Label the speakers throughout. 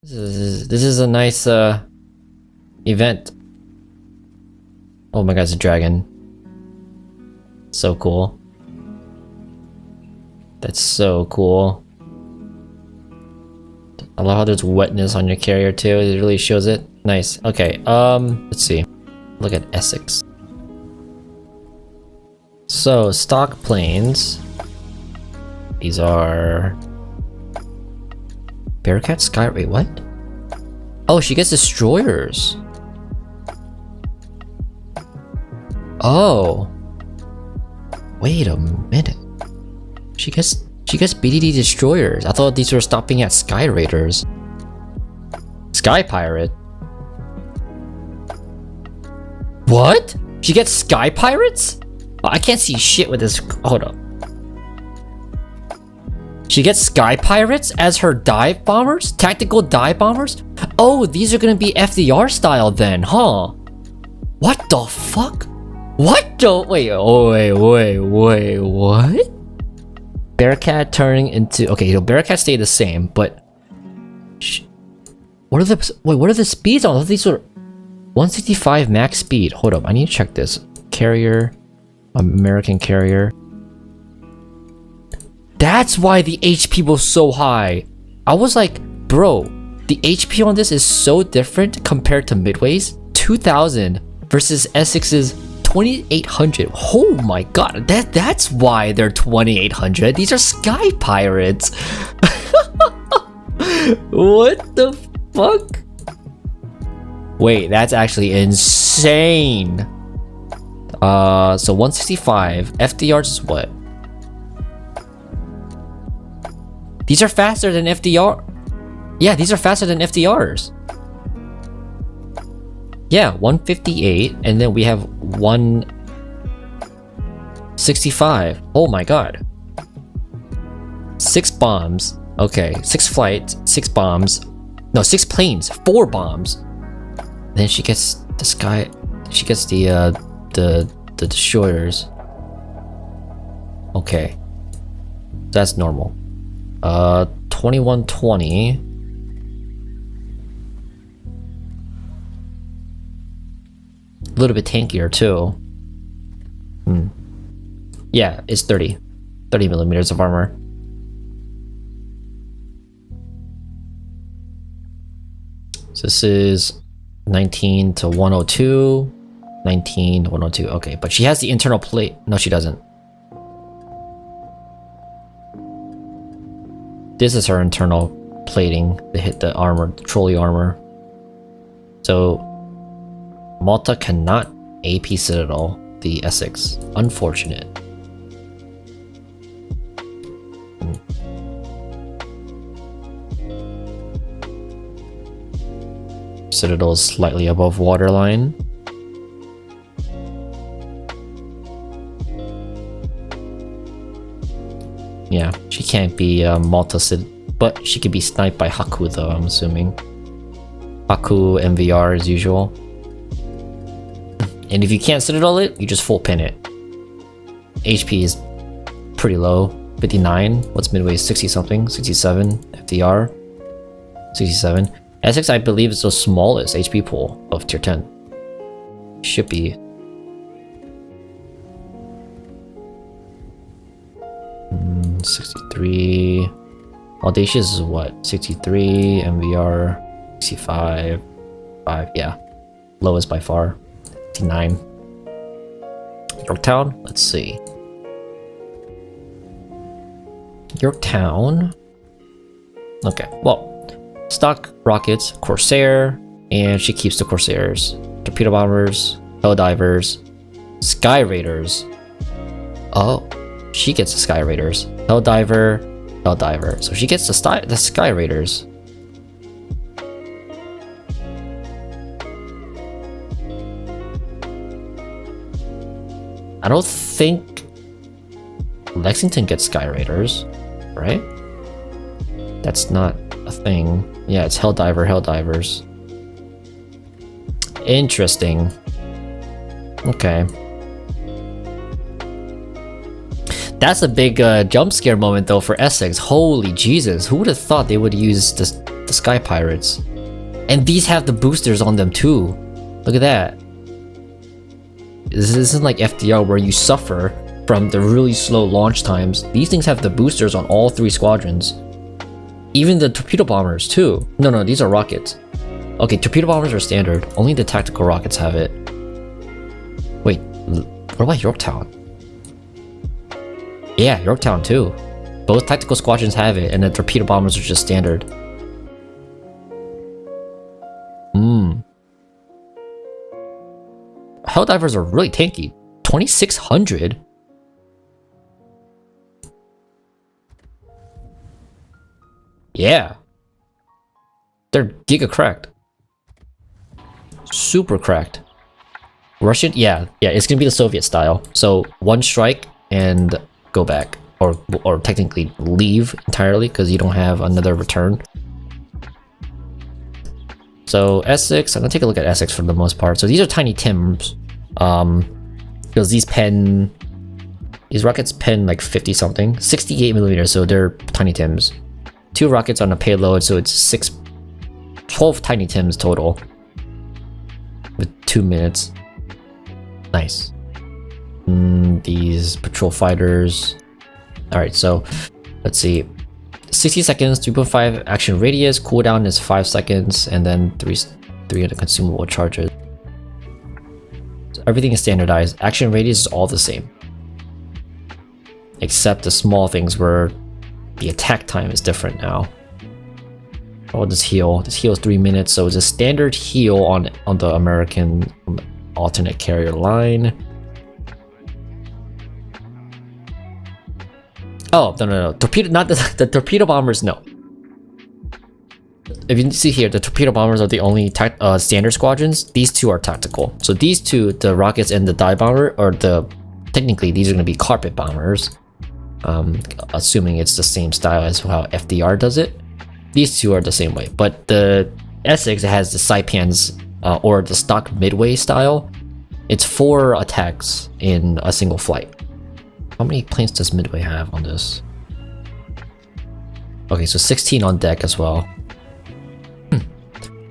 Speaker 1: This is a nice event. Oh my god, it's a dragon. So cool. That's so cool. I love how there's wetness on your carrier too. It really shows it. Nice. Okay, let's see. Look at Essex. So, stock planes. These are... Bearcat Sky... Wait, what? Oh, she gets destroyers. Oh. Wait a minute. She gets BDD destroyers. I thought these were stopping at Sky Raiders. Sky Pirate? What? She gets Sky Pirates? Oh, I can't see shit with this. Hold up. She gets Sky Pirates as her dive bombers? Tactical dive bombers? Oh, these are gonna be FDR style then, huh? What the fuck? What the? Wait, what? Bearcat turning into... Okay, so Bearcat stay the same, but... What are the speeds on? These are 165 max speed. Hold up, I need to check this. Carrier, American carrier. That's why the HP was so high. I was like, bro, the HP on this is so different compared to Midway's. 2000 versus Essex's 2800. Oh my god, that's why they're 2800. These are Sky Pirates. What the fuck? Wait, that's actually insane. So 165. FDRs is what? These are faster than FDR. Yeah, these are faster than FDRs. Yeah, 158, and then we have 165. Oh my god. 6 bombs. Okay, 6 flights, 6 bombs. No, 6 planes, 4 bombs. Then she gets the sky. She gets the destroyers. Okay, that's normal. 2120. A little bit tankier too. Yeah, it's 30 millimeters of armor. So this is 19 to 102. 19 to 102. Okay, but she has the internal plate. No, she doesn't. This is her internal plating to hit the armor, the trolley armor. So Malta cannot AP Citadel the Essex. Unfortunate. Citadel is slightly above waterline. Yeah, she can't be Malta but she could be sniped by Haku though, I'm assuming. Haku MVR as usual. And if you can't Citadel it, you just full pin it. HP is pretty low. 59. What's Midway? 60 something? 67. FDR. 67. Essex, I believe, is the smallest HP pool of tier 10. Should be. Mm, 63. Audacious is what? 63. MVR. 65. 5. Yeah. Lowest by far. 59. Yorktown? Let's see. Yorktown. Okay, well, stock rockets, Corsair, and she keeps the Corsairs. Torpedo bombers, Helldivers, Sky Raiders. Oh, she gets the Sky Raiders. Helldiver, Helldiver. So she gets the Sky Raiders. I don't think Lexington gets Sky Raiders, right? That's not a thing. Yeah, it's Helldiver, Helldivers. Interesting. Okay. That's a big jump scare moment though for Essex. Holy Jesus, who would have thought they would use the Sky Pirates. And these have the boosters on them too. Look at that. This isn't like FDR where you suffer from the really slow launch times. These things have the boosters on all 3 squadrons. Even the torpedo bombers too. No, these are rockets. Okay, torpedo bombers are standard. Only the tactical rockets have it. Wait, what about Yorktown? Yeah, Yorktown too. Both tactical squadrons have it, and the torpedo bombers are just standard. Helldivers are really tanky. 2600? Yeah. They're giga cracked. Super cracked. Russian? Yeah, it's gonna be the Soviet style. So 1 strike and go back. Or technically leave entirely because you don't have another return. So Essex, I'm gonna take a look at Essex for the most part. So these are tiny Tims. Because these rockets pen like 50 something, 68 millimeters, so they're tiny Tims. 2 rockets on a payload, so it's 12 tiny Tims total. With 2 minutes. Nice. These patrol fighters. Alright, so let's see. 60 seconds, 3.5 action radius, cooldown is 5 seconds, and then 3 of the consumable charges. So everything is standardized. Action radius is all the same. Except the small things where the attack time is different now. Oh, this heal. This heal is 3 minutes, so it's a standard heal on the American alternate carrier line. Oh, no. Torpedo, not the torpedo bombers, no. If you see here, the torpedo bombers are the only standard squadrons. These 2 are tactical. So these 2, the rockets and the dive bomber, technically these are going to be carpet bombers. Assuming it's the same style as how FDR does it. These 2 are the same way. But the Essex has the Saipans, or the stock midway style. It's 4 attacks in a single flight. How many planes does Midway have on this? Okay, so 16 on deck as well.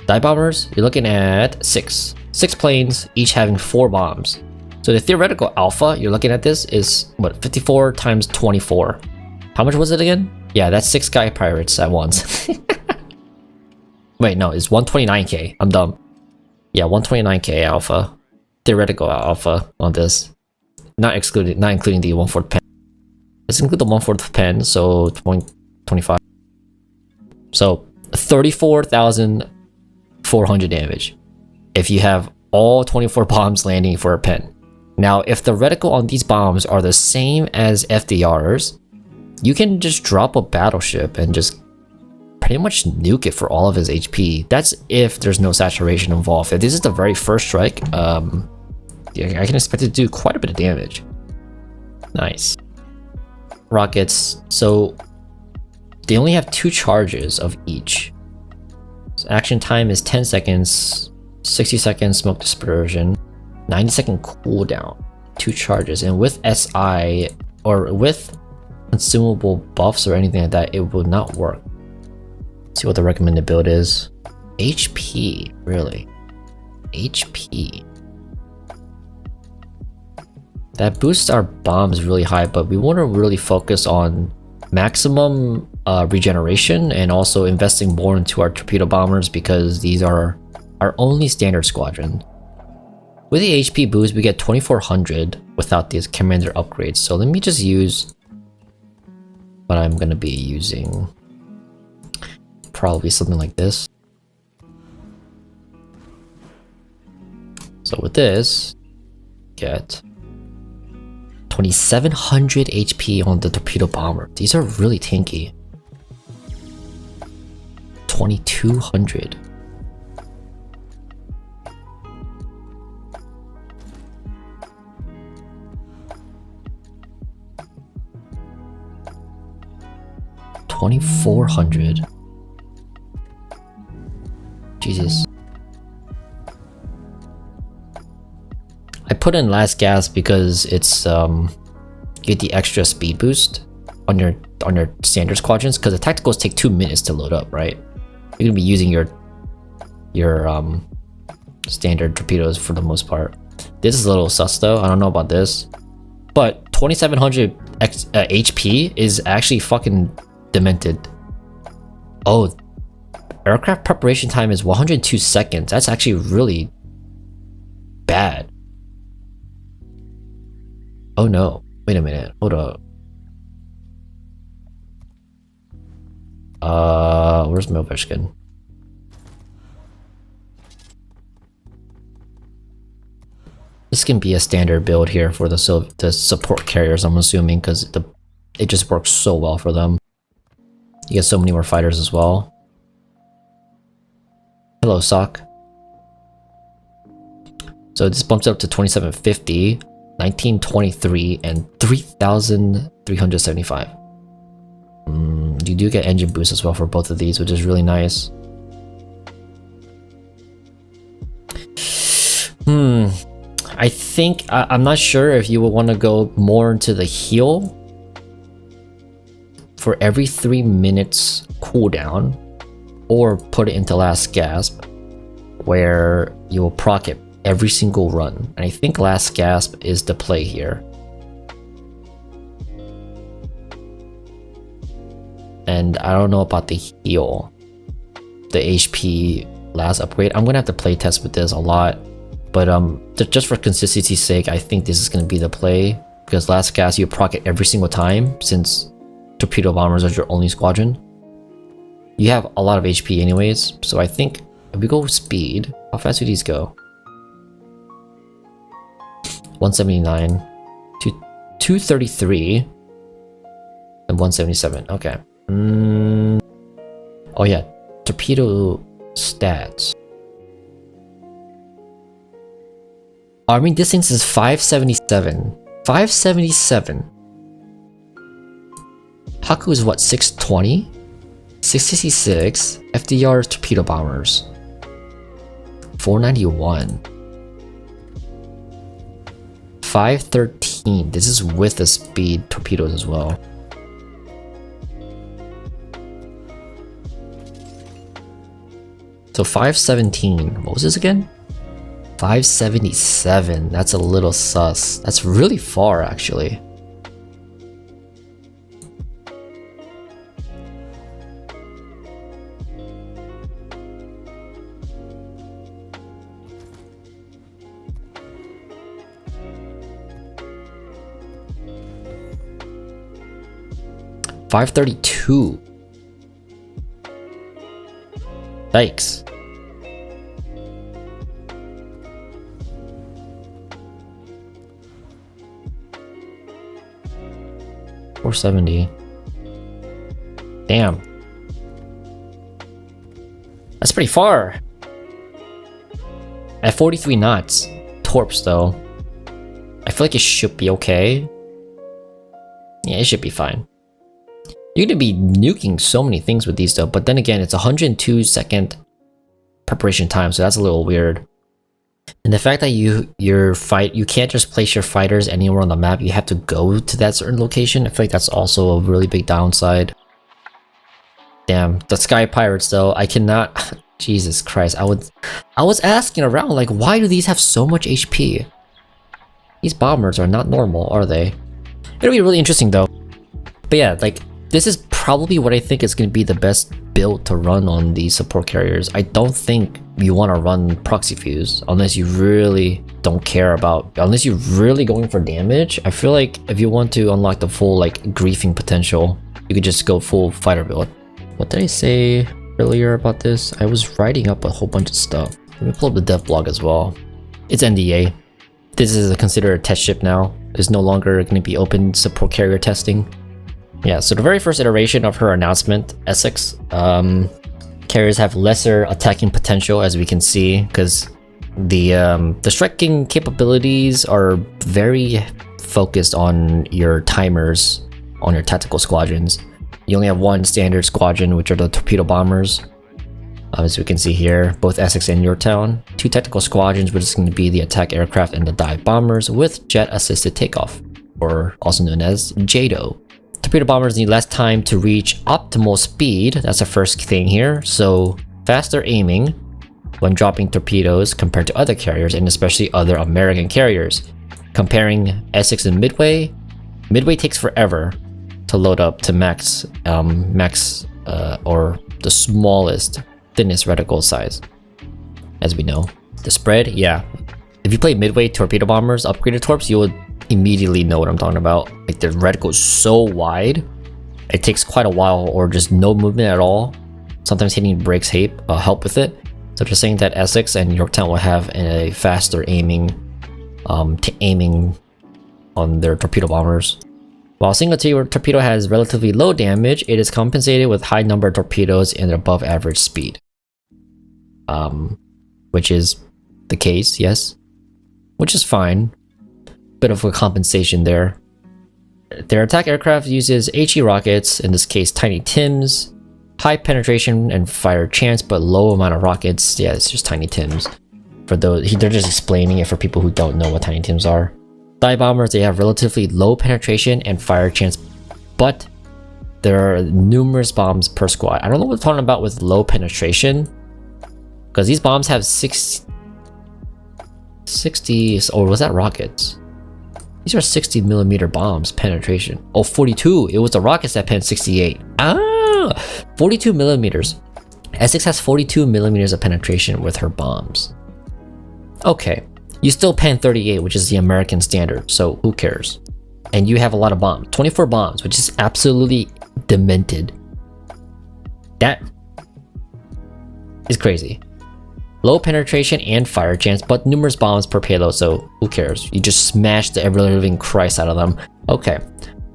Speaker 1: Dive bombers, you're looking at 6. 6 planes, each having 4 bombs. So the theoretical alpha you're looking at this is, what, 54 times 24. How much was it again? Yeah, that's 6 Sky Pirates at once. Wait, no, it's 129k. I'm dumb. Yeah, 129k alpha. Theoretical alpha on this. Not including the 1/4 pen. Let's include the 1/4 pen, so 25. So 34,400 damage if you have all 24 bombs landing for a pen. Now, if the reticle on these bombs are the same as FDR's, you can just drop a battleship and just pretty much nuke it for all of his HP. That's if there's no saturation involved. If this is the very first strike, yeah, I can expect it to do quite a bit of damage. Nice. Rockets. So they only have 2 charges of each. So action time is 10 seconds, 60 seconds smoke dispersion, 90-second cooldown, 2 charges. And with SI or with consumable buffs or anything like that, it will not work. Let's see what the recommended build is. HP, really? HP. That boosts our bombs really high, but we want to really focus on maximum regeneration and also investing more into our torpedo bombers because these are our only standard squadron. With the HP boost, we get 2400 without these commander upgrades. So let me just use what I'm going to be using. Probably something like this. So with this, get 2700 HP on the torpedo bomber. These are really tanky. 2200. $2,400. Jesus. I put in last gas because it's you get the extra speed boost on your standard squadrons because the tacticals take 2 minutes to load up, right? You're gonna be using your standard torpedoes for the most part. This is a little sus though. I don't know about this, but 2700 HP is actually fucking demented. Oh, aircraft preparation time is 102 seconds. That's actually really bad. Oh no, wait a minute, hold up. Where's Milveshkin? This can be a standard build here for the support carriers, I'm assuming, because it just works so well for them. You get so many more fighters as well. Hello, Sock. So this bumps it up to 2750, 1923, and 3375. You do get engine boost as well for both of these, which is really nice. I think I'm not sure if you would want to go more into the heal for every 3 minutes cooldown, or put it into last gasp where you will proc it every single run. And I think last gasp is the play here. And I don't know about the heal, the HP last upgrade. I'm gonna have to play test with this a lot, but just for consistency's sake, I think this is gonna be the play, because last gas you proc it every single time since torpedo bombers are your only squadron. You have a lot of HP anyways, so I think if we go with speed, how fast do these go? 179 to 233 and 177. Okay. Oh yeah, torpedo stats. Arming distance is 577. 577. Haku is what, 620? 666. FDR torpedo bombers. 491. 513. This is with the speed torpedoes as well. So 517. What was this again? 577. That's a little sus. That's really far, actually. $532. Yikes. $470. Damn. That's pretty far. At 43 knots. Torps though. I feel like it should be okay. Yeah, it should be fine. You're gonna be nuking so many things with these though, but then again, it's 102 second preparation time, so that's a little weird. And the fact that you can't just place your fighters anywhere on the map, you have to go to that certain location. I feel like that's also a really big downside. Damn, the Sky Pirates though, I cannot. Jesus Christ, I was asking around, like, why do these have so much HP? These bombers are not normal, are they? It'll be really interesting though. But yeah, like, this is probably what I think is going to be the best build to run on these support carriers. I don't think you want to run proxy fuse unless you really don't care about, unless you're really going for damage. I feel like if you want to unlock the full like griefing potential, you could just go full fighter build. What did I say earlier about this? I was writing up a whole bunch of stuff. Let me pull up the Devblog as well. It's NDA. This is considered a test ship now. It's no longer going to be open support carrier testing. Yeah, so the very first iteration of her announcement, Essex, carriers have lesser attacking potential, as we can see, because the striking capabilities are very focused on your timers on your tactical squadrons. You only have one standard squadron, which are the torpedo bombers, as we can see here, both Essex and Yorktown. Two tactical squadrons, which is going to be the attack aircraft and the dive bombers with jet assisted takeoff, or also known as JATO. torpedo bombers need less time to reach optimal speed. That's the first thing here. So faster aiming when dropping torpedoes compared to other carriers, and especially other American carriers. Comparing Essex and Midway, Midway takes forever to load up to max or the smallest, thinnest reticle size, as we know. The spread, yeah. If you play Midway torpedo bombers, upgraded torps, you would immediately know what I'm talking about. Like the reticle is so wide, it takes quite a while or just no movement at all. Sometimes hitting brakes help with it. So they're saying that Essex and Yorktown will have a faster aiming on their torpedo bombers. While a single torpedo has relatively low damage, it is compensated with high number of torpedoes and above average speed. Which is the case, yes. Which is fine. Bit of a compensation there. Their attack aircraft uses HE rockets, in this case Tiny Tims. High penetration and fire chance, but low amount of rockets. Yeah, it's just Tiny Tims. For those, they're just explaining it for people who don't know what Tiny Tims are. Dive bombers, they have relatively low penetration and fire chance, but there are numerous bombs per squad. I don't know what we're talking about with low penetration, because these bombs have 60, or was that rockets? These are 60mm bombs penetration. Oh, 42. It was the rockets that penned 68. 42mm. Essex has 42mm of penetration with her bombs. Okay, you still pen 38, which is the American standard, so who cares? And you have a lot of bombs, 24 bombs, which is absolutely demented. That is crazy. Low penetration and fire chance, but numerous bombs per payload, so who cares? You just smash the ever-living Christ out of them. Okay.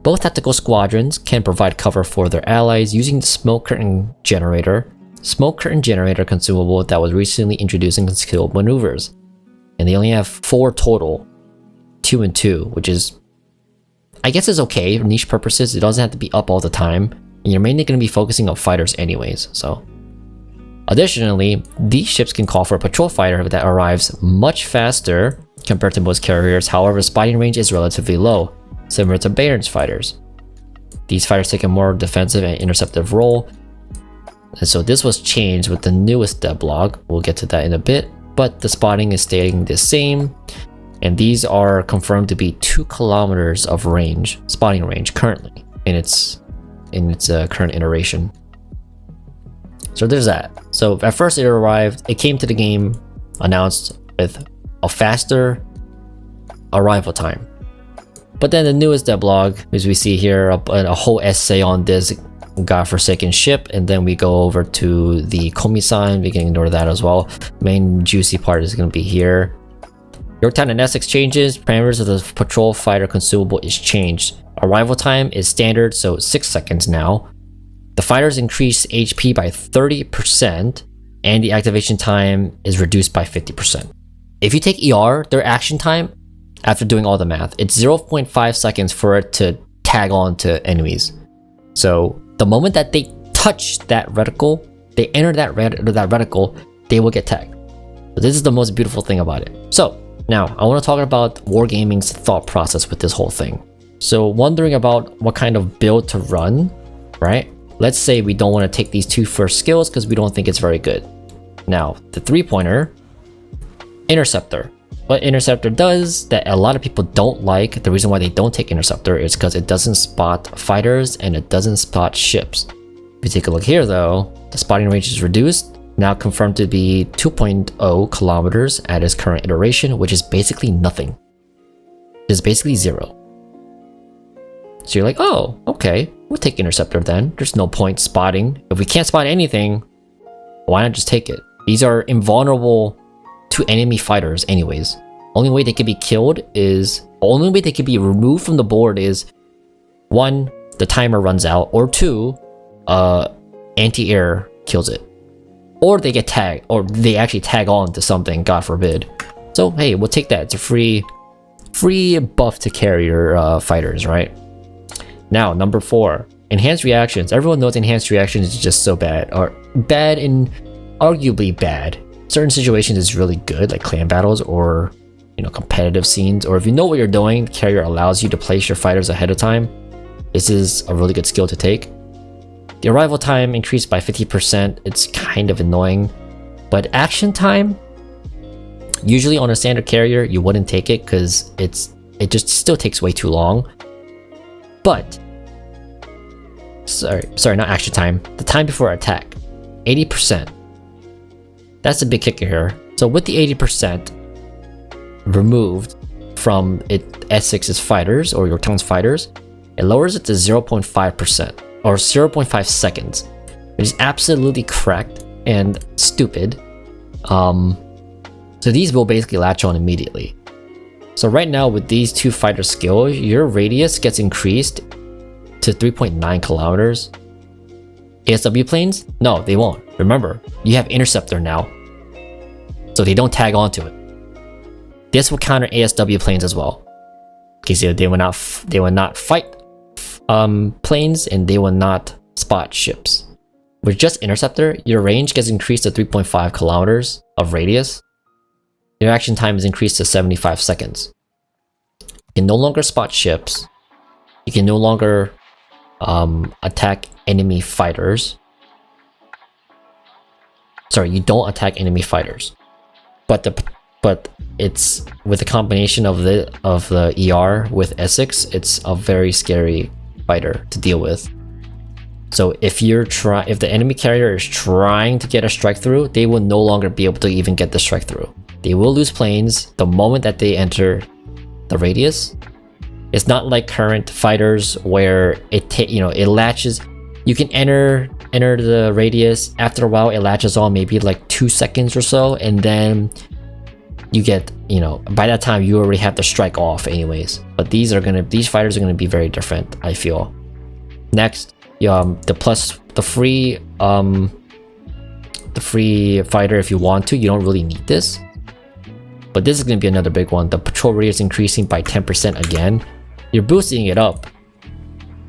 Speaker 1: Both tactical squadrons can provide cover for their allies using the smoke curtain generator. Smoke curtain generator consumable that was recently introduced in skilled maneuvers. And they only have 4 total. 2 and 2, which is, I guess is okay for niche purposes. It doesn't have to be up all the time. And you're mainly going to be focusing on fighters anyways, so. Additionally, these ships can call for a patrol fighter that arrives much faster compared to most carriers. However, spotting range is relatively low, similar to Bayern's fighters. These fighters take a more defensive and interceptive role. And so this was changed with the newest Devblog. We'll get to that in a bit, but the spotting is staying the same. And these are confirmed to be 2 kilometers of range, spotting range currently in its current iteration. So there's that. So at first it arrived, it came to the game announced with a faster arrival time. But then the newest Devblog, as we see here, a whole essay on this godforsaken ship, and then we go over to the Komi-san. We can ignore that as well. Main juicy part is going to be here. Yorktown and Essex changes. Parameters of the patrol fighter consumable is changed. Arrival time is standard, so 6 seconds now. The fighters increase HP by 30%, and the activation time is reduced by 50%. If you take ER, their action time, after doing all the math, it's 0.5 seconds for it to tag on to enemies. So the moment that they touch that reticle, they enter that reticle, they will get tagged. So this is the most beautiful thing about it. So now I want to talk about Wargaming's thought process with this whole thing. So wondering about what kind of build to run, right? Let's say we don't want to take these 2 first skills because we don't think it's very good. Now, the 3-pointer, Interceptor. What Interceptor does that a lot of people don't like, the reason why they don't take Interceptor is because it doesn't spot fighters and it doesn't spot ships. If you take a look here though, the spotting range is reduced, now confirmed to be 2.0 kilometers at its current iteration, which is basically nothing. It's basically 0. So you're like, oh, okay, we'll take Interceptor then. There's no point spotting. If we can't spot anything, why not just take it? These are invulnerable to enemy fighters anyways. Only way they can be killed is, only way they can be removed from the board is 1, the timer runs out, or 2, anti-air kills it. Or they get tagged, or they actually tag on to something, God forbid. So hey, we'll take that. It's a free buff to carrier fighters, right? Now, number 4, enhanced reactions. Everyone knows enhanced reactions is just so bad, or bad and arguably bad. Certain situations is really good, like clan battles or, you know, competitive scenes, or if you know what you're doing, the carrier allows you to place your fighters ahead of time. This is a really good skill to take. The arrival time increased by 50%. It's kind of annoying. But action time, usually on a standard carrier, you wouldn't take it because it just still takes way too long. But sorry, not action time. The time before attack, 80%. That's a big kicker here. So with the 80% removed from Essex's fighters or Yorktown's fighters, it lowers it to 0.5% or 0.5 seconds, which is absolutely correct and stupid. So these will basically latch on immediately. So right now with these two fighter skills, your radius gets increased to 3.9 kilometers. ASW planes? No, they won't. Remember, you have Interceptor now, so they don't tag onto it. This will counter ASW planes as well. Okay, they will not fight planes, and they will not spot ships. With just Interceptor, your range gets increased to 3.5 kilometers of radius. Your action time is increased to 75 seconds. You can no longer spot ships. You can no longer attack enemy fighters. Sorry, you don't attack enemy fighters. But it's with the combination of the ER with Essex, it's a very scary fighter to deal with. So if the enemy carrier is trying to get a strike through, they will no longer be able to even get the strike through. They will lose planes the moment that they enter the radius. It's not like current fighters where it latches. You can enter the radius. After a while, it latches on maybe like 2 seconds or so, and then you get, by that time you already have the strike off anyways. But these fighters are gonna be very different, I feel. Next, the free fighter, if you want to, you don't really need this. But this is gonna be another big one. The patrol radius increasing by 10% again. You're boosting it up.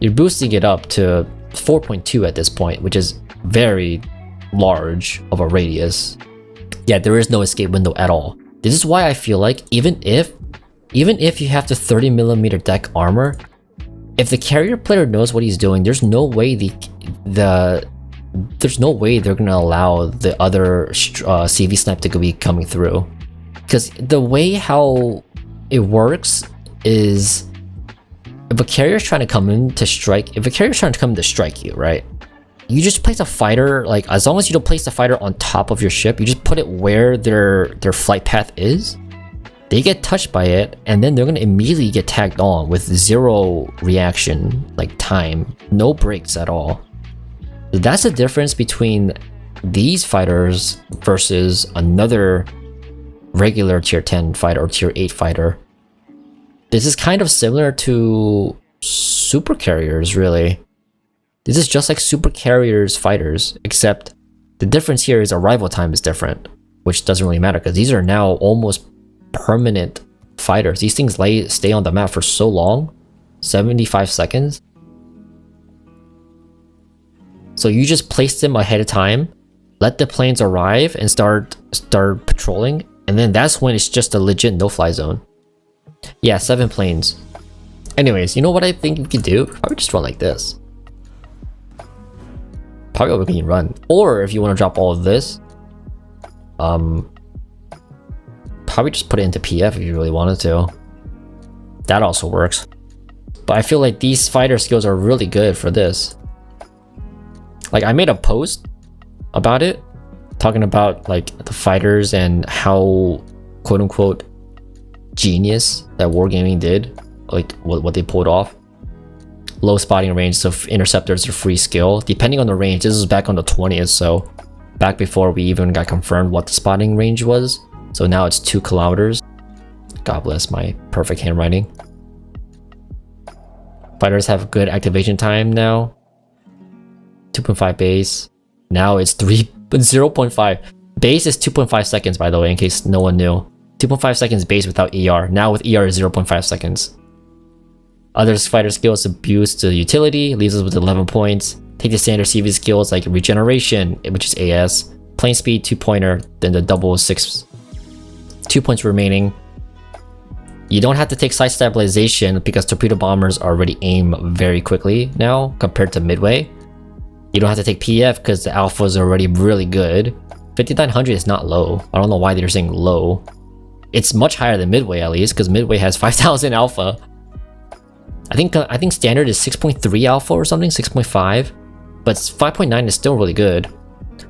Speaker 1: You're boosting it up to 4.2 at this point, which is very large of a radius. Yeah, there is no escape window at all. This is why I feel like even if you have the 30mm deck armor, if the carrier player knows what he's doing, there's no way they're gonna allow the other CV snipe to be coming through. Because the way how it works is, if a carrier's trying to come in to strike you, right? You just place a fighter, like as long as you don't place the fighter on top of your ship, you just put it where their flight path is. They get touched by it, and then they're gonna immediately get tagged on with 0 reaction, like time, no breaks at all. That's the difference between these fighters versus another regular tier 10 fighter or tier 8 fighter. This is kind of similar to super carriers, really. This is just like super carriers fighters, except the difference here is arrival time is different, which doesn't really matter because these are now almost permanent fighters. These things stay on the map for so long, 75 seconds. So you just place them ahead of time, let the planes arrive and start patrolling, and then that's when it's just a legit no-fly zone. Yeah, 7 planes. Anyways, you know what I think we could do? Probably just run like this. Probably what we can run. Or if you want to drop all of this, probably just put it into PF if you really wanted to. That also works. But I feel like these fighter skills are really good for this. Like, I made a post about it, talking about like the fighters and how quote-unquote genius that Wargaming did, like what they pulled off. Low spotting range, so Interceptors are free skill. Depending on the range, this is back on the 20th, so back before we even got confirmed what the spotting range was. So now it's 2 kilometers. God bless my perfect handwriting. Fighters have good activation time now. 2.5 base. Now it's 0.5. Base is 2.5 seconds, by the way, in case no one knew. 2.5 seconds base without ER. Now with ER is 0.5 seconds. Other fighter skills abuse the utility, leaves us with 11 points. Take the standard CV skills like regeneration, which is AS, plane speed 2-pointer, then the double 6, 2 points remaining. You don't have to take side stabilization because torpedo bombers already aim very quickly now compared to midway. You don't have to take PF because the alpha is already really good. 5900 is not low. I don't know why they're saying low. It's much higher than midway at least because midway has 5000 alpha. I think standard is 6.3 alpha or something, 6.5. But 5.9 is still really good.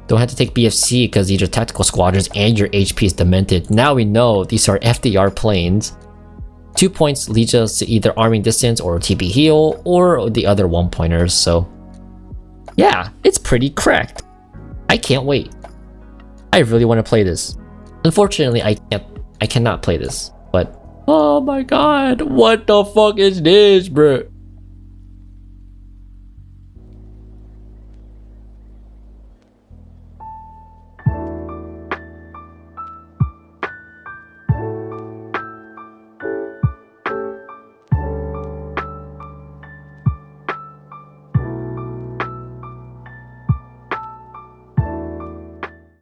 Speaker 1: Don't have to take BFC because these are tactical squadrons and your HP is demented. Now we know these are FDR planes. 2 points leads us to either arming distance or TP heal or the other 1-pointers. So yeah, it's pretty correct. I can't wait. I really want to play this. Unfortunately, I cannot play this. But oh my god, what the fuck is this, bro?